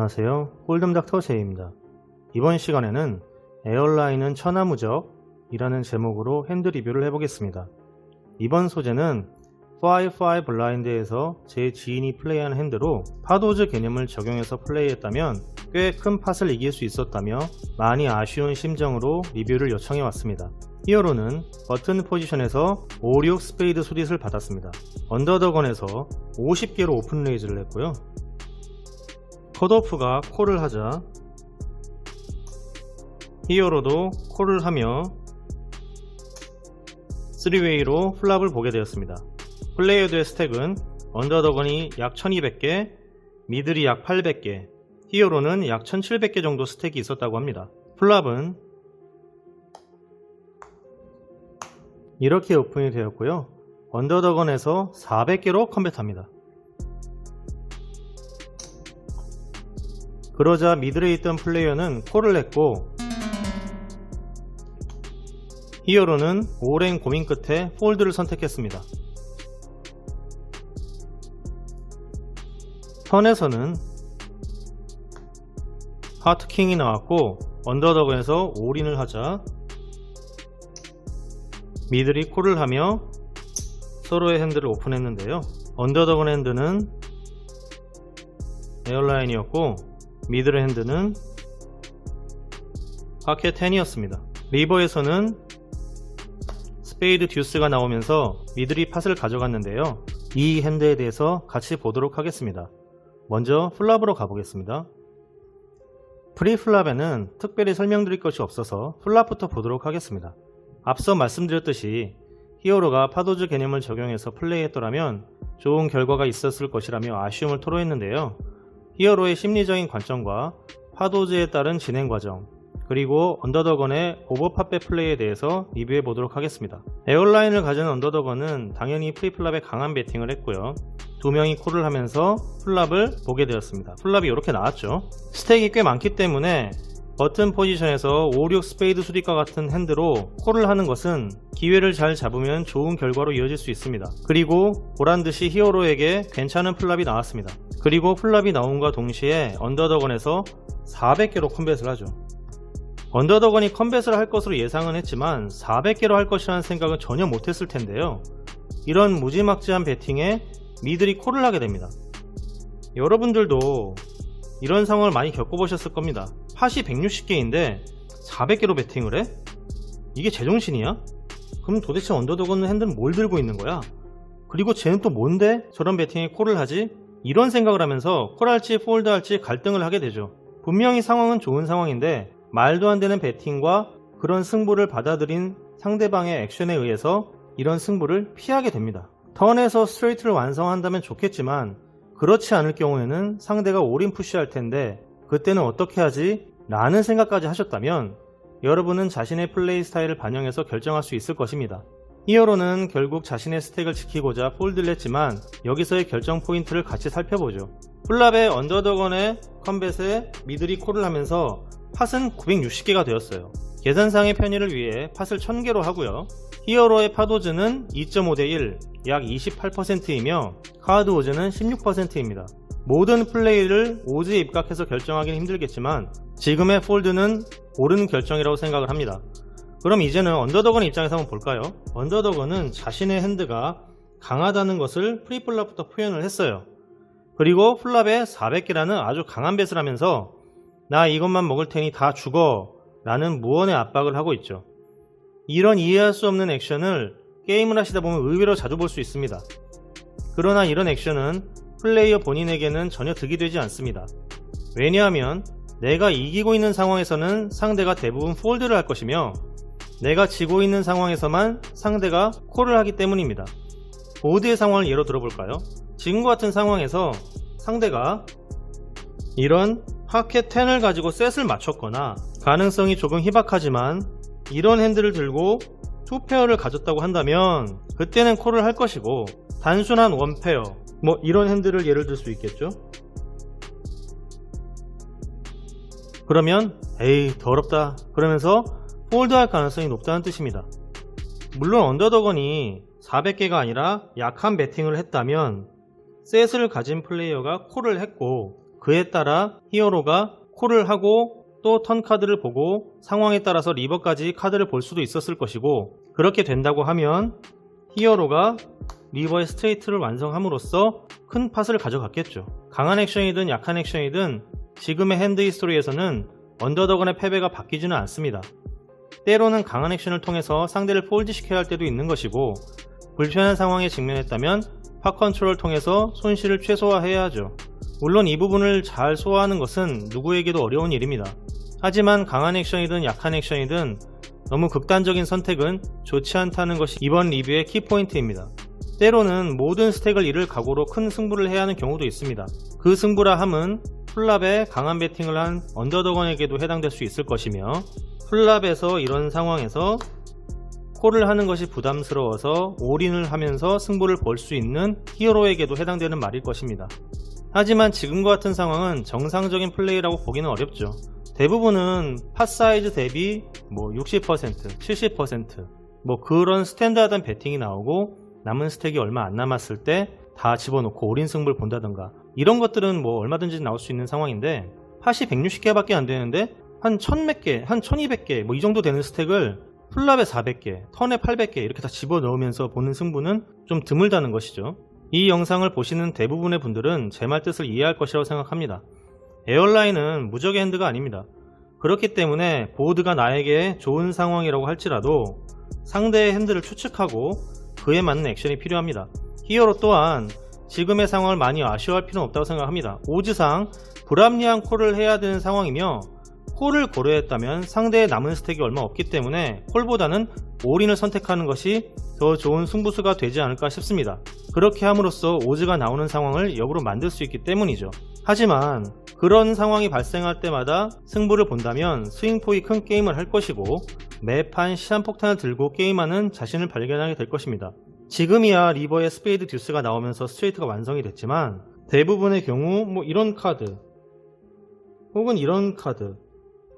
안녕하세요. 홀덤닥터 제이입니다. 이번 시간에는 에어라인은 천하무적 이라는 제목으로 핸드 리뷰를 해보겠습니다. 이번 소재는 5-5 블라인드에서 제 지인이 플레이한 핸드로 파도즈 개념을 적용해서 플레이했다면 꽤 큰 팟을 이길 수 있었다며 많이 아쉬운 심정으로 리뷰를 요청해 왔습니다. 히어로는 버튼 포지션에서 5-6 스페이드 수릿을 받았습니다. 언더더건에서 50개로 오픈 레이즈를 했고요. 컷오프가 콜을 하자 히어로도 콜을 하며 3웨이로 플랍을 보게 되었습니다. 플레이어드의 스택은 언더더건이 약 1200개, 미들이 약 800개, 히어로는 약 1700개 정도 스택이 있었다고 합니다. 플랍은 이렇게 오픈이 되었고요. 언더더건에서 400개로 컴뱃합니다. 그러자 미들에 있던 플레이어는 콜을 했고 히어로는 오랜 고민 끝에 폴드를 선택했습니다. 턴에서는 하트킹이 나왔고 언더더건에서 올인을 하자 미들이 콜을 하며 서로의 핸드를 오픈했는데요. 언더더건 핸드는 에어라인이었고 미들 핸드는 파켓 10이었습니다. 리버에서는 스페이드 듀스가 나오면서 미들이 팟을 가져갔는데요. 이 핸드에 대해서 같이 보도록 하겠습니다. 먼저 플랍으로 가보겠습니다. 프리플랍에는 특별히 설명드릴 것이 없어서 플랍부터 보도록 하겠습니다. 앞서 말씀드렸듯이 히어로가 파도즈 개념을 적용해서 플레이했더라면 좋은 결과가 있었을 것이라며 아쉬움을 토로했는데요. 히어로의 심리적인 관점과 파도즈에 따른 진행 과정, 그리고 언더더건의 오버팟배 플레이에 대해서 리뷰해 보도록 하겠습니다. 에어라인을 가진 언더더건은 당연히 프리플랍에 강한 배팅을 했고요. 두 명이 콜을 하면서 플랍을 보게 되었습니다. 플랍이 이렇게 나왔죠. 스택이 꽤 많기 때문에 버튼 포지션에서 5-6 스페이드 수릿과 같은 핸드로 콜을 하는 것은 기회를 잘 잡으면 좋은 결과로 이어질 수 있습니다. 그리고 보란듯이 히어로에게 괜찮은 플랍이 나왔습니다. 그리고 플랍이 나온과 동시에 언더더건에서 400개로 컴뱃을 하죠. 언더더건이 컴뱃을 할 것으로 예상은 했지만 400개로 할 것이라는 생각은 전혀 못했을 텐데요. 이런 무지막지한 배팅에 미들이 콜을 하게 됩니다. 여러분들도 이런 상황을 많이 겪어보셨을 겁니다. 팟이 160개인데 400개로 배팅을 해? 이게 제정신이야? 그럼 도대체 언더더건 핸드는 뭘 들고 있는 거야? 그리고 쟤는 또 뭔데 저런 배팅에 콜을 하지? 이런 생각을 하면서 콜할지 폴드할지 갈등을 하게 되죠. 분명히 상황은 좋은 상황인데 말도 안 되는 배팅과 그런 승부를 받아들인 상대방의 액션에 의해서 이런 승부를 피하게 됩니다. 턴에서 스트레이트를 완성한다면 좋겠지만 그렇지 않을 경우에는 상대가 올인 푸시할 텐데 그때는 어떻게 하지? 라는 생각까지 하셨다면 여러분은 자신의 플레이 스타일을 반영해서 결정할 수 있을 것입니다. 히어로는 결국 자신의 스택을 지키고자 폴드를 했지만 여기서의 결정 포인트를 같이 살펴보죠. 플랍의 언더더건의 컴뱃에 미들이 콜을 하면서 팟은 960개가 되었어요. 계산상의 편의를 위해 팟을 1000개로 하고요. 히어로의 파도즈는 2.5대 1, 약 28%이며 카드 오즈는 16%입니다. 모든 플레이를 오즈에 입각해서 결정하기는 힘들겠지만 지금의 폴드는 옳은 결정이라고 생각을 합니다. 그럼 이제는 언더더건 입장에서 한번 볼까요? 언더더건은 자신의 핸드가 강하다는 것을 프리플랍부터 표현을 했어요. 그리고 플랍에 400개라는 아주 강한 뱃을 하면서 나 이것만 먹을 테니 다 죽어 라는 무언의 압박을 하고 있죠. 이런 이해할 수 없는 액션을 게임을 하시다 보면 의외로 자주 볼 수 있습니다. 그러나 이런 액션은 플레이어 본인에게는 전혀 득이 되지 않습니다. 왜냐하면 내가 이기고 있는 상황에서는 상대가 대부분 폴드를 할 것이며 내가 지고 있는 상황에서만 상대가 콜을 하기 때문입니다. 보드의 상황을 예로 들어볼까요? 지금과 같은 상황에서 상대가 이런 파켓 10을 가지고 셋을 맞췄거나 가능성이 조금 희박하지만 이런 핸드를 들고 2페어를 가졌다고 한다면 그때는 콜을 할 것이고 단순한 1페어 이런 핸드를 예를 들 수 있겠죠. 그러면 에이 더럽다 그러면서 폴드할 가능성이 높다는 뜻입니다. 물론 언더더건이 400개가 아니라 약한 배팅을 했다면 셋을 가진 플레이어가 콜을 했고 그에 따라 히어로가 콜을 하고 또 턴 카드를 보고 상황에 따라서 리버까지 카드를 볼 수도 있었을 것이고, 그렇게 된다고 하면 히어로가 리버의 스트레이트를 완성함으로써 큰 팟을 가져갔겠죠. 강한 액션이든 약한 액션이든 지금의 핸드 히스토리에서는 언더더건의 패배가 바뀌지는 않습니다. 때로는 강한 액션을 통해서 상대를 폴드시켜야 할 때도 있는 것이고, 불편한 상황에 직면했다면 팟 컨트롤을 통해서 손실을 최소화해야 하죠. 물론 이 부분을 잘 소화하는 것은 누구에게도 어려운 일입니다. 하지만 강한 액션이든 약한 액션이든 너무 극단적인 선택은 좋지 않다는 것이 이번 리뷰의 키포인트입니다. 때로는 모든 스택을 잃을 각오로 큰 승부를 해야 하는 경우도 있습니다. 그 승부라 함은 풀랍에 강한 배팅을 한 언더더건에게도 해당될 수 있을 것이며, 풀랍에서 이런 상황에서 콜을 하는 것이 부담스러워서 올인을 하면서 승부를 볼 수 있는 히어로에게도 해당되는 말일 것입니다. 하지만 지금과 같은 상황은 정상적인 플레이라고 보기는 어렵죠. 대부분은 팟 사이즈 대비 60%, 70% 그런 스탠다드한 배팅이 나오고, 남은 스택이 얼마 안 남았을 때 다 집어넣고 올인 승부를 본다던가, 이런 것들은 얼마든지 나올 수 있는 상황인데, 팟이 160개밖에 안 되는데 한 1000몇 개, 한 1200개 이 정도 되는 스택을 풀랍에 400개, 턴에 800개 이렇게 다 집어넣으면서 보는 승부는 좀 드물다는 것이죠. 이 영상을 보시는 대부분의 분들은 제 말 뜻을 이해할 것이라고 생각합니다. 에어라인은 무적의 핸드가 아닙니다. 그렇기 때문에 보드가 나에게 좋은 상황이라고 할지라도 상대의 핸드를 추측하고 그에 맞는 액션이 필요합니다. 히어로 또한 지금의 상황을 많이 아쉬워할 필요는 없다고 생각합니다. 오즈상 불합리한 콜을 해야 되는 상황이며, 콜을 고려했다면 상대의 남은 스택이 얼마 없기 때문에 콜보다는 올인을 선택하는 것이 더 좋은 승부수가 되지 않을까 싶습니다. 그렇게 함으로써 오즈가 나오는 상황을 역으로 만들 수 있기 때문이죠. 하지만 그런 상황이 발생할 때마다 승부를 본다면 스윙폭이 큰 게임을 할 것이고, 매판 시한폭탄을 들고 게임하는 자신을 발견하게 될 것입니다. 지금이야 리버의 스페이드 듀스가 나오면서 스트레이트가 완성이 됐지만, 대부분의 경우 이런 카드 혹은 이런 카드,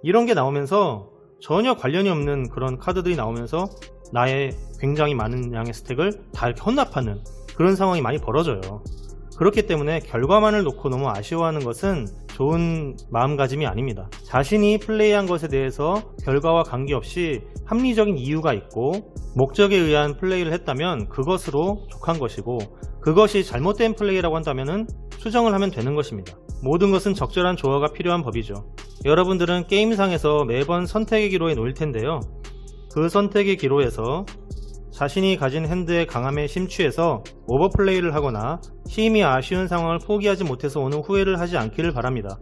이런 게 나오면서 전혀 관련이 없는 그런 카드들이 나오면서 나의 굉장히 많은 양의 스택을 다 이렇게 헌납하는 그런 상황이 많이 벌어져요. 그렇기 때문에 결과만을 놓고 너무 아쉬워하는 것은 좋은 마음가짐이 아닙니다. 자신이 플레이한 것에 대해서 결과와 관계없이 합리적인 이유가 있고 목적에 의한 플레이를 했다면 그것으로 족한 것이고, 그것이 잘못된 플레이라고 한다면 수정을 하면 되는 것입니다. 모든 것은 적절한 조화가 필요한 법이죠. 여러분들은 게임상에서 매번 선택의 기로에 놓일 텐데요. 그 선택의 기로에서 자신이 가진 핸드의 강함에 심취해서 오버플레이를 하거나 힘이 아쉬운 상황을 포기하지 못해서 오는 후회를 하지 않기를 바랍니다.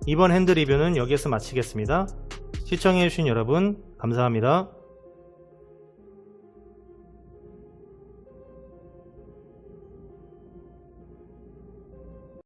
이번 핸드 리뷰는 여기에서 마치겠습니다. 시청해주신 여러분 감사합니다.